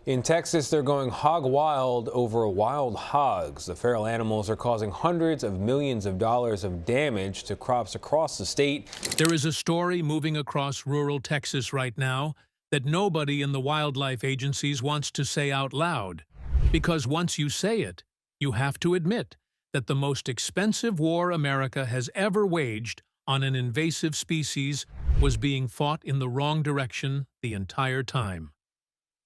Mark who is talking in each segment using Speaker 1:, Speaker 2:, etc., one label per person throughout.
Speaker 1: In Texas, they're going hog wild over wild hogs. The feral animals are causing hundreds of millions of dollars of damage to crops across the state.
Speaker 2: There is a story moving across rural Texas right now that nobody in the wildlife agencies wants to say out loud. Because once you say it, you have to admit that the most expensive war America has ever waged on an invasive species was being fought in the wrong direction the entire time.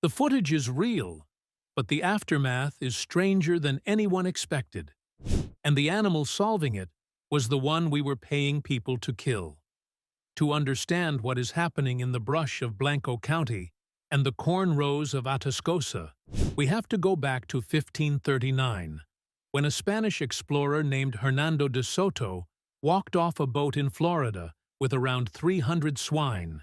Speaker 2: The footage is real, but the aftermath is stranger than anyone expected. And the animal solving it was the one we were paying people to kill. To understand what is happening in the brush of Blanco County and the corn rows of Atascosa, we have to go back to 1539, when a Spanish explorer named Hernando de Soto walked off a boat in Florida with around 300 swine.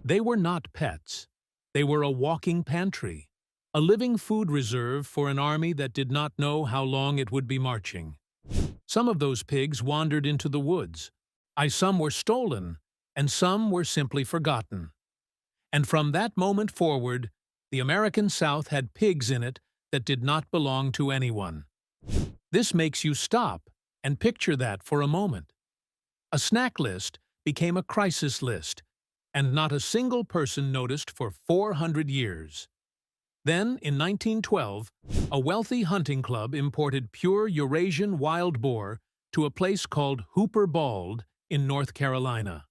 Speaker 2: They were not pets. They were a walking pantry, a living food reserve for an army that did not know how long it would be marching. Some of those pigs wandered into the woods. Some were stolen, and some were simply forgotten. And from that moment forward, the American South had pigs in it that did not belong to anyone. This makes you stop and picture that for a moment. A snack list became a crisis list, and not a single person noticed for 400 years. Then, in 1912, a wealthy hunting club imported pure Eurasian wild boar to a place called Hooper Bald in North Carolina.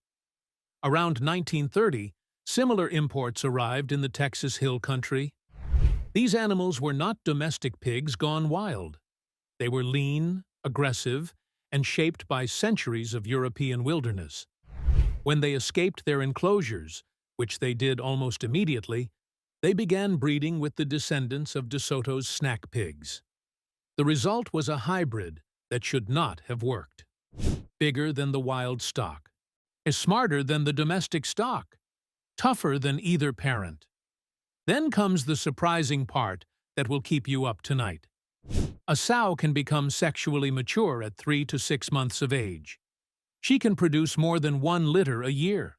Speaker 2: Around 1930, similar imports arrived in the Texas Hill Country. These animals were not domestic pigs gone wild. They were lean, aggressive, and shaped by centuries of European wilderness. When they escaped their enclosures, which they did almost immediately, they began breeding with the descendants of De Soto's snack pigs. The result was a hybrid that should not have worked. Bigger than the wild stock, smarter than the domestic stock, tougher than either parent. Then comes the surprising part that will keep you up tonight. A sow can become sexually mature at 3 to 6 months of age. She can produce more than 1 litter a year.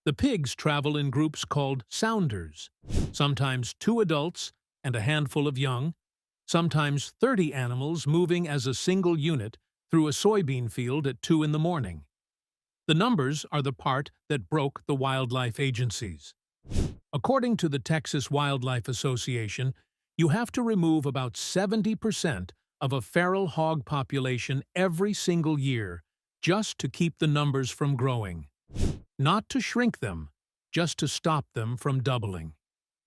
Speaker 2: The pigs travel in groups called sounders, sometimes 2 adults and a handful of young, sometimes 30 animals moving as a single unit through a soybean field at 2 in the morning. The numbers are the part that broke the wildlife agencies. According to the Texas Wildlife Association, you have to remove about 70% of a feral hog population every single year just to keep the numbers from growing. Not to shrink them, just to stop them from doubling.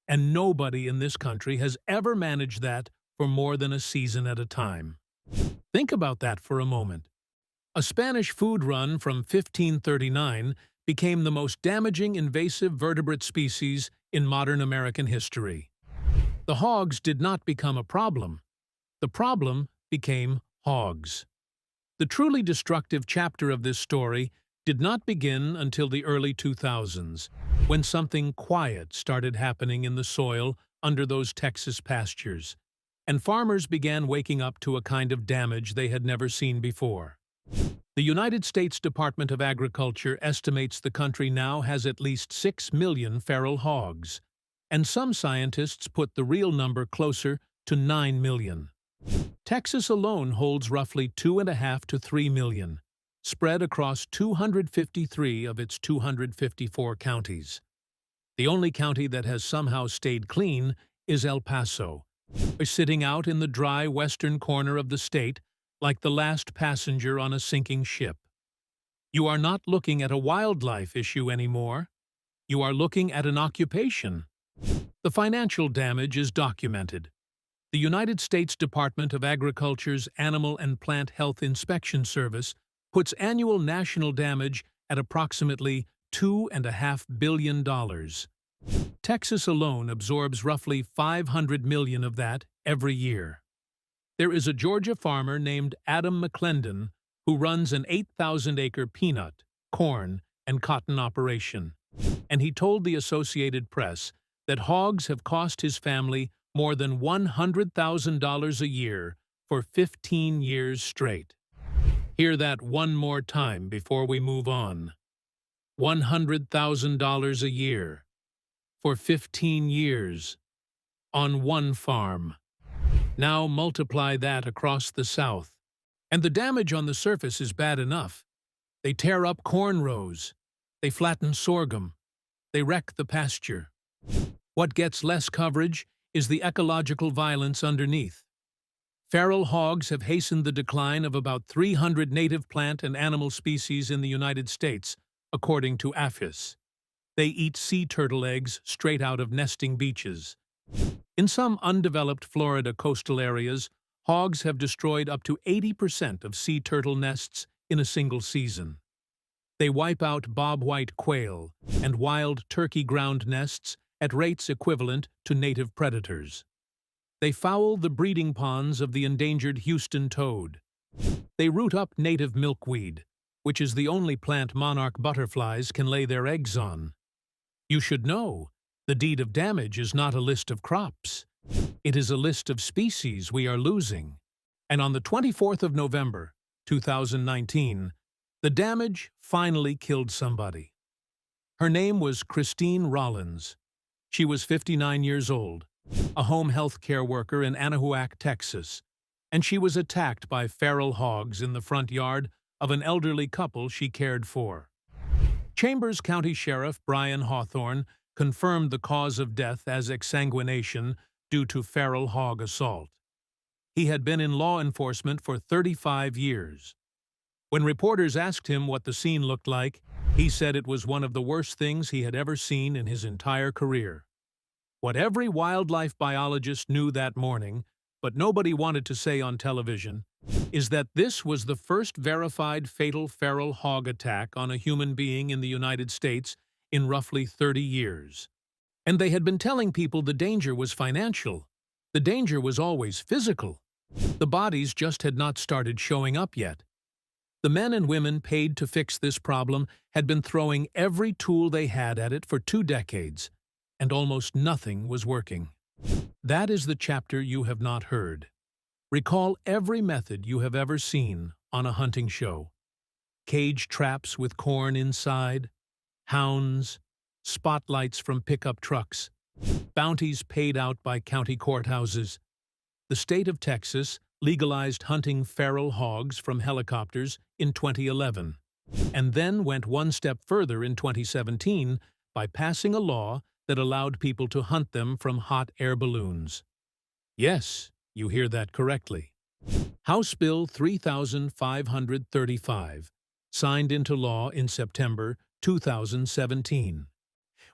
Speaker 2: And nobody in this country has ever managed that for more than a season at a time. Think about that for a moment. A Spanish food run from 1539 became the most damaging invasive vertebrate species in modern American history. The hogs did not become a problem. The problem became hogs. The truly destructive chapter of this story did not begin until the early 2000s, when something quiet started happening in the soil under those Texas pastures, and farmers began waking up to a kind of damage they had never seen before. The United States Department of Agriculture estimates the country now has at least 6 million feral hogs, and some scientists put the real number closer to 9 million. Texas alone holds roughly 2.5 to 3 million, spread across 253 of its 254 counties. The only county that has somehow stayed clean is El Paso, sitting out in the dry western corner of the state like the last passenger on a sinking ship. You are not looking at a wildlife issue anymore. You are looking at an occupation. The financial damage is documented. The United States Department of Agriculture's Animal and Plant Health Inspection Service puts annual national damage at approximately $2.5 billion. Texas alone absorbs roughly 500 million of that every year. There is a Georgia farmer named Adam McClendon who runs an 8,000-acre peanut, corn, and cotton operation, and he told the Associated Press that hogs have cost his family more than $100,000 a year for 15 years straight. Hear that one more time before we move on. $100,000 a year for 15 years. on one farm. Now multiply that across the South. And the damage on the surface is bad enough. They tear up corn rows. They flatten sorghum. They wreck the pasture. What gets less coverage is the ecological violence underneath. Feral hogs have hastened the decline of about 300 native plant and animal species in the United States, according to APHIS. They eat sea turtle eggs straight out of nesting beaches. In some undeveloped Florida coastal areas, hogs have destroyed up to 80% of sea turtle nests in a single season. They wipe out bobwhite quail and wild turkey ground nests at rates equivalent to native predators. They foul the breeding ponds of the endangered Houston toad. They root up native milkweed, which is the only plant monarch butterflies can lay their eggs on. You should know, the deed of damage is not a list of crops. It is a list of species we are losing. And on the 24th of November, 2019, the damage finally killed somebody. Her name was Christine Rollins. She was 59 years old, a home health care worker in Anahuac, Texas, and she was attacked by feral hogs in the front yard of an elderly couple she cared for. Chambers County Sheriff Brian Hawthorne confirmed the cause of death as exsanguination due to feral hog assault. He had been in law enforcement for 35 years. When reporters asked him what the scene looked like, he said it was one of the worst things he had ever seen in his entire career. What every wildlife biologist knew that morning, but nobody wanted to say on television, is that this was the first verified fatal feral hog attack on a human being in the United States in roughly 30 years. And they had been telling people the danger was financial. The danger was always physical. The bodies just had not started showing up yet. The men and women paid to fix this problem had been throwing every tool they had at it for 2 decades, and almost nothing was working. That is the chapter you have not heard. Recall every method you have ever seen on a hunting show. Cage traps with corn inside, hounds, spotlights from pickup trucks, bounties paid out by county courthouses. The state of Texas legalized hunting feral hogs from helicopters in 2011, and then went one step further in 2017 by passing a law that allowed people to hunt them from hot air balloons. Yes, you hear that correctly. House Bill 3535, signed into law in September 2017.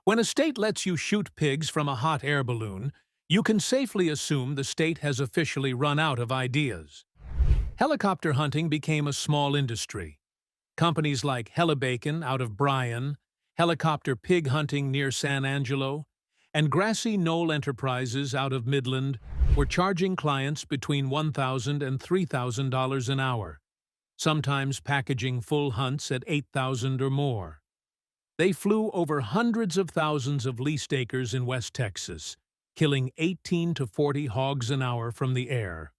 Speaker 2: When a state lets you shoot pigs from a hot air balloon, you can safely assume the state has officially run out of ideas. Helicopter hunting became a small industry. Companies like Helibacon out of Bryan, Helicopter Pig Hunting near San Angelo, and Grassy Knoll Enterprises out of Midland were charging clients between $1,000 and $3,000 an hour, sometimes packaging full hunts at $8,000 or more. They flew over hundreds of thousands of leased acres in West Texas, killing 18 to 40 hogs an hour from the air.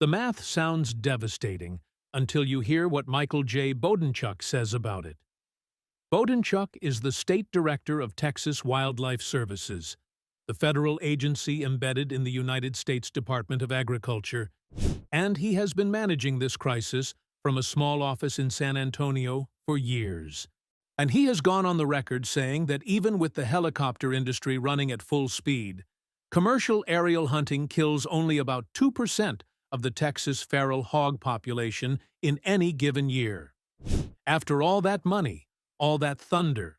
Speaker 2: The math sounds devastating until you hear what Michael J. Bodenchuk says about it. Bodenchuk is the State Director of Texas Wildlife Services, the federal agency embedded in the United States Department of Agriculture, and he has been managing this crisis from a small office in San Antonio for years. And he has gone on the record saying that even with the helicopter industry running at full speed, commercial aerial hunting kills only about 2% of the Texas feral hog population in any given year. After all that money, all that thunder,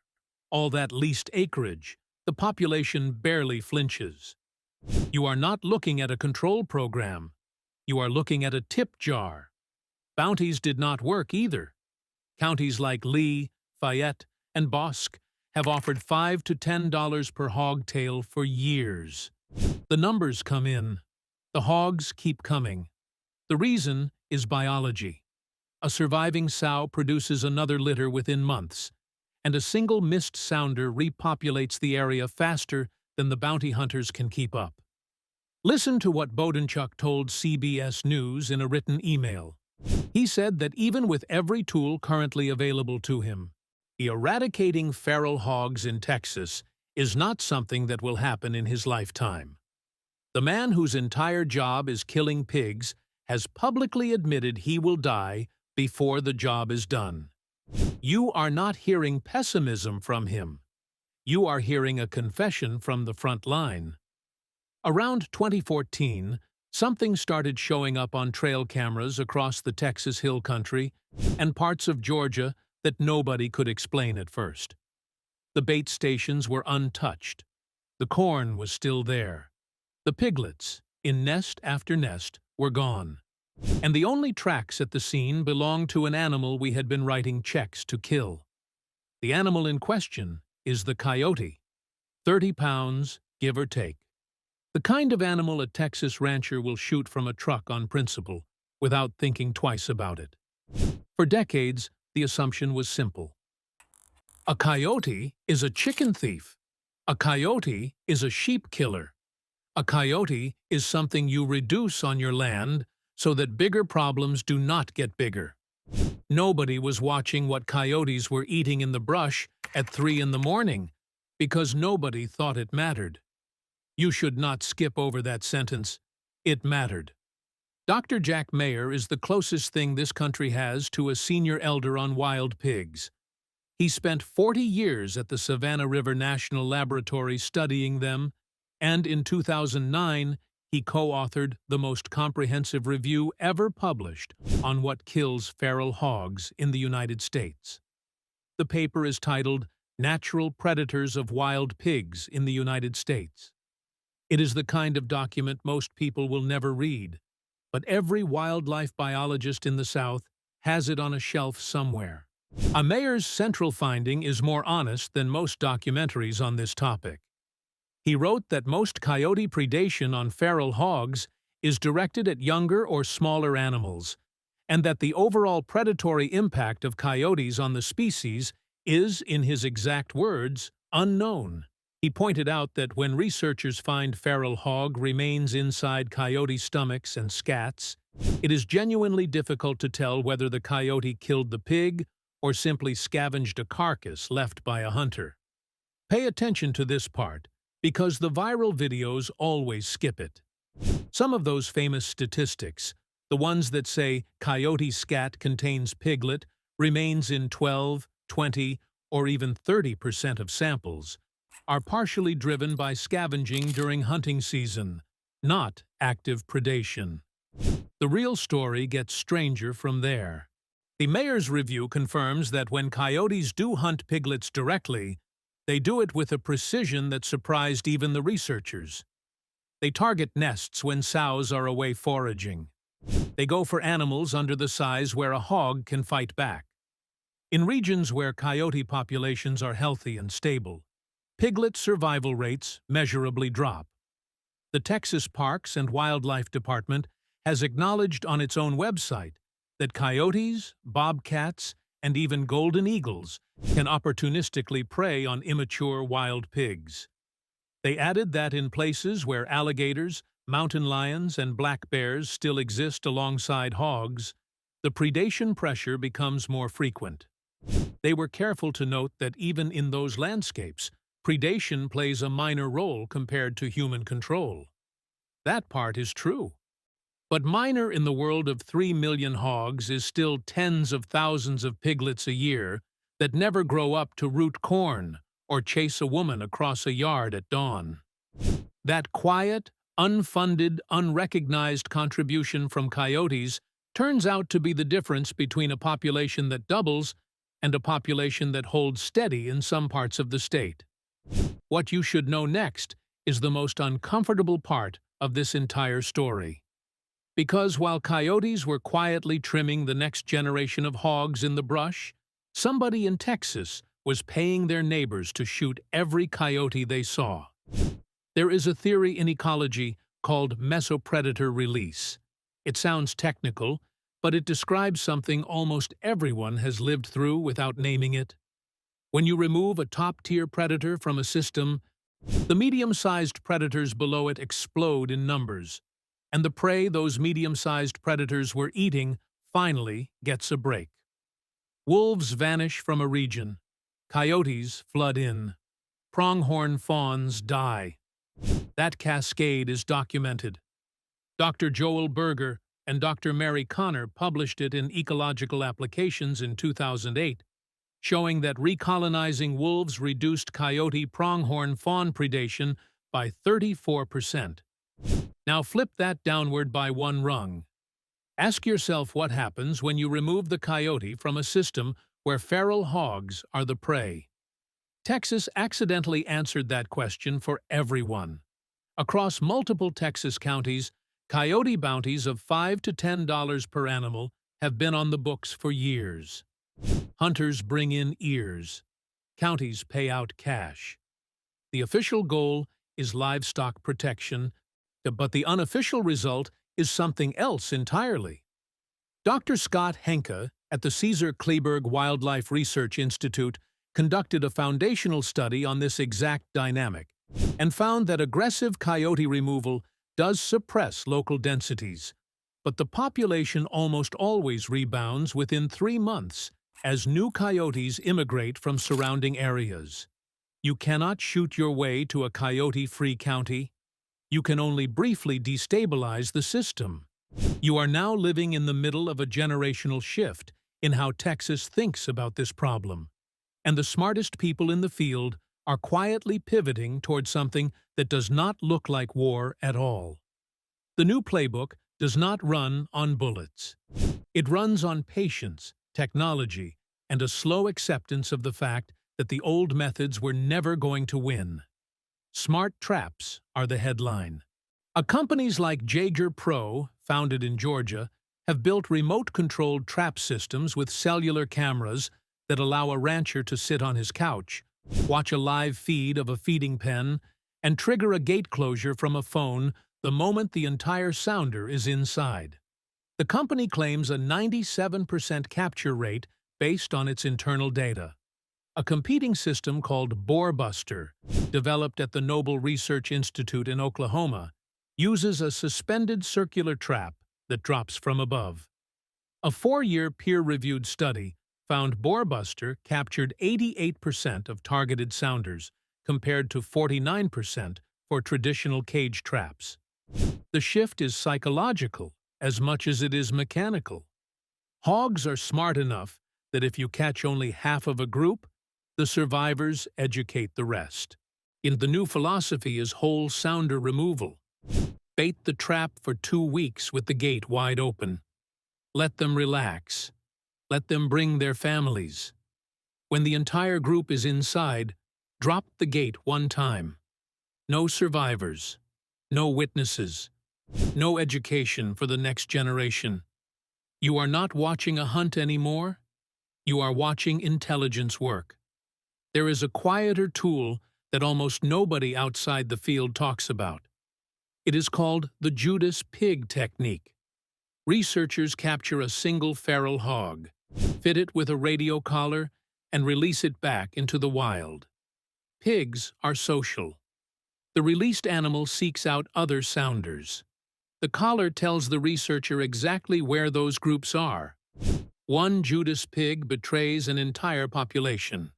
Speaker 2: all that leased acreage, the population barely flinches. You are not looking at a control program. You are looking at a tip jar. Bounties did not work either. Counties like Lee, Fayette, and Bosque have offered $5 to $10 per hog tail for years. The numbers come in. The hogs keep coming. The reason is biology. A surviving sow produces another litter within months, and a single missed sounder repopulates the area faster than the bounty hunters can keep up. Listen to what Bodenchuk told CBS News in a written email. He said that even with every tool currently available to him, eradicating feral hogs in Texas is not something that will happen in his lifetime. The man whose entire job is killing pigs has publicly admitted he will die before the job is done. You are not hearing pessimism from him. You are hearing a confession from the front line. Around 2014, something started showing up on trail cameras across the Texas Hill Country and parts of Georgia that nobody could explain at first. The bait stations were untouched. The corn was still there. The piglets, in nest after nest, were gone. And the only tracks at the scene belonged to an animal we had been writing checks to kill. The animal in question is the coyote, 30 pounds, give or take. The kind of animal a Texas rancher will shoot from a truck on principle, without thinking twice about it. For decades, the assumption was simple. A coyote is a chicken thief. A coyote is a sheep killer. A coyote is something you reduce on your land so that bigger problems do not get bigger. Nobody was watching what coyotes were eating in the brush at 3 in the morning because nobody thought it mattered. You should not skip over that sentence. It mattered. Dr. Jack Mayer is the closest thing this country has to a senior elder on wild pigs. He spent 40 years at the Savannah River National Laboratory studying them, and in 2009, he co-authored the most comprehensive review ever published on what kills feral hogs in the United States. The paper is titled Natural Predators of Wild Pigs in the United States. It is the kind of document most people will never read, but every wildlife biologist in the South has it on a shelf somewhere. Mayer's central finding is more honest than most documentaries on this topic. He wrote that most coyote predation on feral hogs is directed at younger or smaller animals, and that the overall predatory impact of coyotes on the species is, in his exact words, unknown. He pointed out that when researchers find feral hog remains inside coyote stomachs and scats, it is genuinely difficult to tell whether the coyote killed the pig or simply scavenged a carcass left by a hunter. Pay attention to this part, because the viral videos always skip it. Some of those famous statistics, the ones that say coyote scat contains piglet, remains in 12, 20, or even 30% of samples, are partially driven by scavenging during hunting season, not active predation. The real story gets stranger from there. The Mayer's review confirms that when coyotes do hunt piglets directly, they do it with a precision that surprised even the researchers. They target nests when sows are away foraging. They go for animals under the size where a hog can fight back. In regions where coyote populations are healthy and stable, piglet survival rates measurably drop. The Texas Parks and Wildlife Department has acknowledged on its own website that coyotes, bobcats, and even golden eagles can opportunistically prey on immature wild pigs. They added that in places where alligators, mountain lions, and black bears still exist alongside hogs, the predation pressure becomes more frequent. They were careful to note that even in those landscapes, predation plays a minor role compared to human control. That part is true. But minor in the world of 3 million hogs is still tens of thousands of piglets a year that never grow up to root corn or chase a woman across a yard at dawn. That quiet, unfunded, unrecognized contribution from coyotes turns out to be the difference between a population that doubles and a population that holds steady in some parts of the state. What you should know next is the most uncomfortable part of this entire story. Because while coyotes were quietly trimming the next generation of hogs in the brush, somebody in Texas was paying their neighbors to shoot every coyote they saw. There is a theory in ecology called mesopredator release. It sounds technical, but it describes something almost everyone has lived through without naming it. When you remove a top-tier predator from a system, the medium-sized predators below it explode in numbers, and the prey those medium-sized predators were eating finally gets a break. Wolves vanish from a region. Coyotes flood in. Pronghorn fawns die. That cascade is documented. Dr. Joel Berger and Dr. Mary Connor published it in Ecological Applications in 2008, showing that recolonizing wolves reduced coyote pronghorn fawn predation by 34%. Now flip that downward by one rung. Ask yourself what happens when you remove the coyote from a system where feral hogs are the prey. Texas accidentally answered that question for everyone. Across multiple Texas counties, coyote bounties of $5 to $10 per animal have been on the books for years. Hunters bring in ears. Counties pay out cash. The official goal is livestock protection, but the unofficial result is something else entirely. Dr. Scott Henke at the Caesar Kleberg Wildlife Research Institute conducted a foundational study on this exact dynamic and found that aggressive coyote removal does suppress local densities, but the population almost always rebounds within 3 months as new coyotes immigrate from surrounding areas. You cannot shoot your way to a coyote-free county. You can only briefly destabilize the system. You are now living in the middle of a generational shift in how Texas thinks about this problem, and the smartest people in the field are quietly pivoting toward something that does not look like war at all. The new playbook does not run on bullets. It runs on patience, technology, and a slow acceptance of the fact that the old methods were never going to win. Smart traps are the headline. Companies like Jaeger Pro, founded in Georgia, have built remote-controlled trap systems with cellular cameras that allow a rancher to sit on his couch, watch a live feed of a feeding pen, and trigger a gate closure from a phone the moment the entire sounder is inside. The company claims a 97% capture rate based on its internal data. A competing system called Boarbuster, developed at the Noble Research Institute in Oklahoma, uses a suspended circular trap that drops from above. A 4-year peer-reviewed study found Boarbuster captured 88% of targeted sounders, compared to 49% for traditional cage traps. The shift is psychological as much as it is mechanical. Hogs are smart enough that if you catch only half of a group, the survivors educate the rest. And the new philosophy is whole sounder removal. Bait the trap for 2 weeks with the gate wide open. Let them relax. Let them bring their families. When the entire group is inside, drop the gate one time. No survivors. No witnesses. No education for the next generation. You are not watching a hunt anymore. You are watching intelligence work. There is a quieter tool that almost nobody outside the field talks about. It is called the Judas pig technique. Researchers capture a single feral hog, fit it with a radio collar, and release it back into the wild. Pigs are social. The released animal seeks out other sounders. The collar tells the researcher exactly where those groups are. One Judas pig betrays an entire population.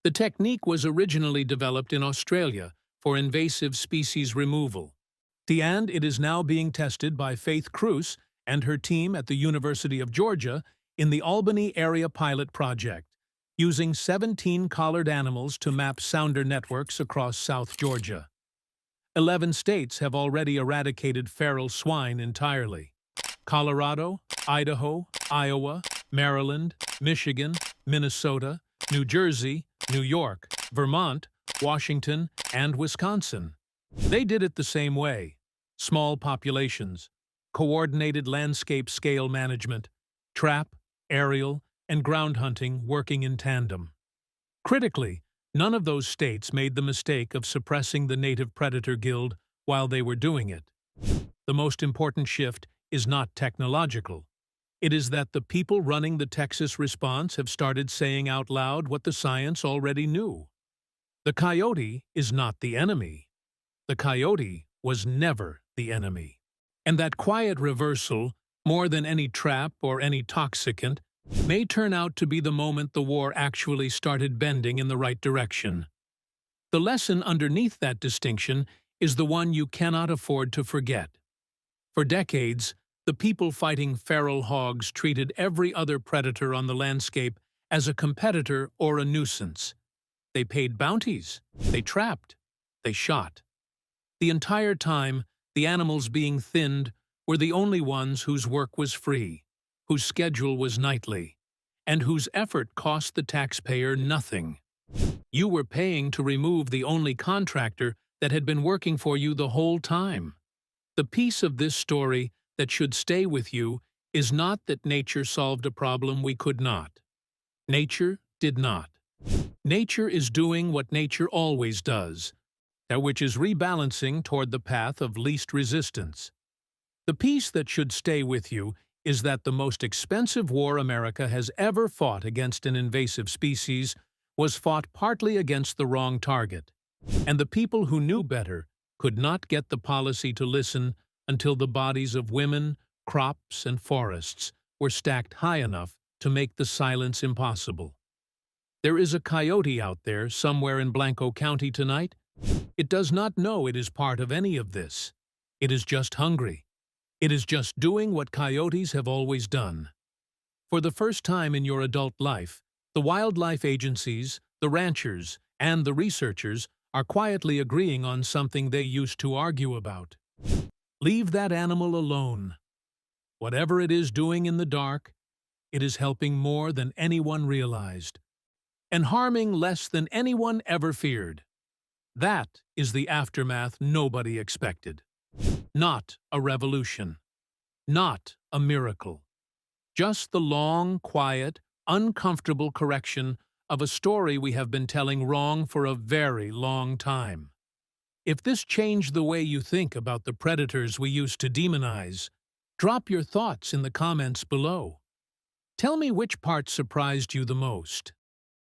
Speaker 2: The technique was originally developed in Australia for invasive species removal, and it is now being tested by Faith Cruz and her team at the University of Georgia in the Albany Area Pilot Project, using 17 collared animals to map sounder networks across South Georgia. 11 states have already eradicated feral swine entirely. Colorado, Idaho, Iowa, Maryland, Michigan, Minnesota, New Jersey, New York, Vermont, Washington, and Wisconsin. They did it the same way. Small populations, coordinated landscape scale management, trap, aerial, and ground hunting working in tandem. Critically, none of those states made the mistake of suppressing the Native Predator Guild while they were doing it. The most important shift is not technological. It is that the people running the Texas response have started saying out loud what the science already knew. The coyote is not the enemy. The coyote was never the enemy. And that quiet reversal, more than any trap or any toxicant, may turn out to be the moment the war actually started bending in the right direction. The lesson underneath that distinction is the one you cannot afford to forget. For decades, the people fighting feral hogs treated every other predator on the landscape as a competitor or a nuisance. They paid bounties, they trapped, they shot. The entire time, the animals being thinned were the only ones whose work was free, whose schedule was nightly, and whose effort cost the taxpayer nothing. You were paying to remove the only contractor that had been working for you the whole time. The piece of this story that should stay with you is not that nature solved a problem we could not. Nature did not. Nature is doing what nature always does, that which is rebalancing toward the path of least resistance. The piece that should stay with you is that the most expensive war America has ever fought against an invasive species was fought partly against the wrong target, and the people who knew better could not get the policy to listen until the bodies of women, crops, and forests were stacked high enough to make the silence impossible. There is a coyote out there somewhere in Blanco County tonight. It does not know it is part of any of this. It is just hungry. It is just doing what coyotes have always done. For the first time in your adult life, the wildlife agencies, the ranchers, and the researchers are quietly agreeing on something they used to argue about. Leave that animal alone. Whatever it is doing in the dark, it is helping more than anyone realized, and harming less than anyone ever feared. That is the aftermath nobody expected. Not a revolution. Not a miracle. Just the long, quiet, uncomfortable correction of a story we have been telling wrong for a very long time. If this changed the way you think about the predators we used to demonize, drop your thoughts in the comments below. Tell me which part surprised you the most.